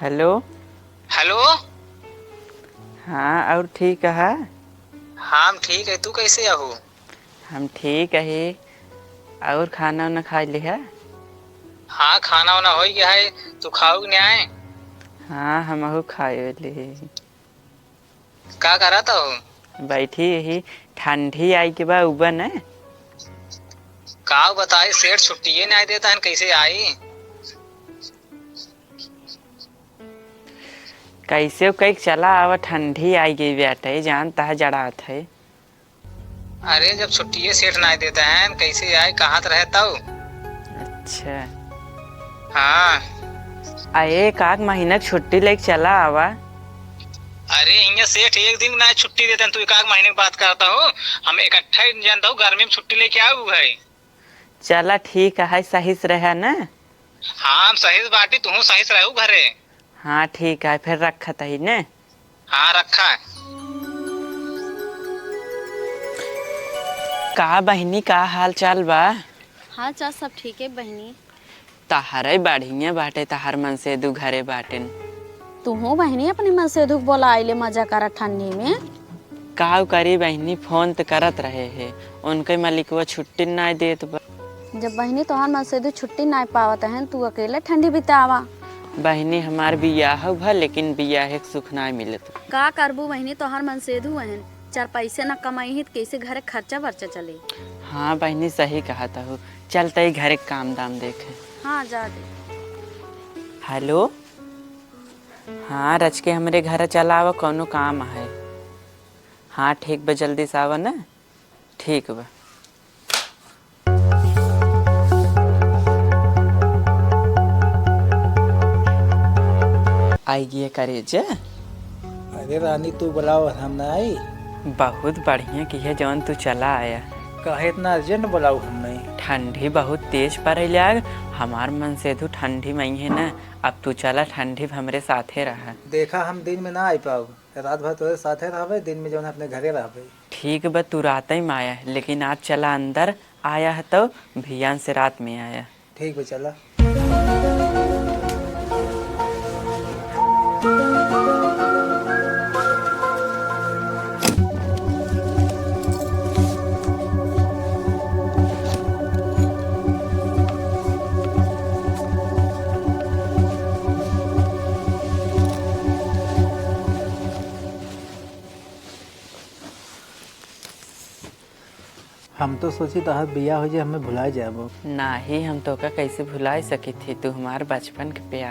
Hello. Hello. हाँ और ठीक है। हाँ हम ठीक है, तू कैसे हो? हम ठीक है। और खाना वाना खा लिया? हाँ खाना वाना हो गया है। तू खाओ नहीं आए? हाँ हमहू खाए ली। क्या कर रहा था हो? बैठी ही। ठंडी आई के बाद उबन है। का बताए सेठ छुट्टी नहीं आई देता है, कैसे आई? कैसे कई चला आवा, ठंडी आई गई बेटे, जानता है जड़ात है। अरे जब छुट्टी सेठ नहीं देता है कैसे आए, कहाँ तो रहता हो? अच्छा। हाँ। एक आध महीना छुट्टी लेके चला आवा। अरे यहाँ सेठ एक दिन ना छुट्टी देते हैं, तू एक महीने की बात करता हो। हम इकट्ठा ही जानता हूँ, गर्मी में छुट्टी लेके आए हुए है। चला ठीक है, सही से रहा ना। हाँ हम सही से बाटी, तू सही से रहू घरे। हाँ ठीक है, फिर रखत ही ने। हाँ रखा है। का बहनी, का हाल चाल बा? हाँ चाचा सब ठीक है बहनी। तहारे बढ़िया बाटे, तहार मन से दू घरे बाटेन। तू हो बहनी अपने मन से दुख बोला आइले मजा करा ठंडी में। का करी बहनी, फोन तो करत रहे है, उनके मालिकवा छुट्टी नहीं देत बा। जब बहनी तोहार मन से छुट्टी नहीं पावत है, तू अकेले ठंडी बितावा। बहनी हमार बियाह भा, लेकिन बियाह के सुख नहीं मिलत। का करबू बहनी, तोहार मन से है, चार पैसे न कमाई ही कैसे घरे खर्चा वर्चा चले। हाँ बहनी सही कहा था हो। चलते ही घरे काम दाम देखे। हाँ जा दे। हेलो। हाँ रच के हमारे घर चला आवा, कोनो काम है। हाँ ठीक बा, जल्दी से आवा ना। ठीक बा। आइए करे जे। अरे रानी तू बुलाओ, हम ना आई। बहुत बढ़िया की है जौन तू चला आया। काहे इतना अर्जेंट बुलाओ हम नहीं? ठंडी बहुत तेज पड़े लाग, हमार मन से तू ठंडी में है ना। अब तू चला, ठंडी हमरे साथे रहा। देखा हम दिन में ना आई पाओ, रात भर तोरे साथे रहबे, दिन में जौन अपने घरे रहबे। ठीक बा, तू रात ही में आया, लेकिन आज चला अंदर आया है तो भियान से रात में आया। ठीक बा चला। हम तो सोची तहार बिया हो जाए, हमें भुला जाबो। ना ही हम तो का कैसे भुला सकी थी, तू हमार बचपन के प्यार।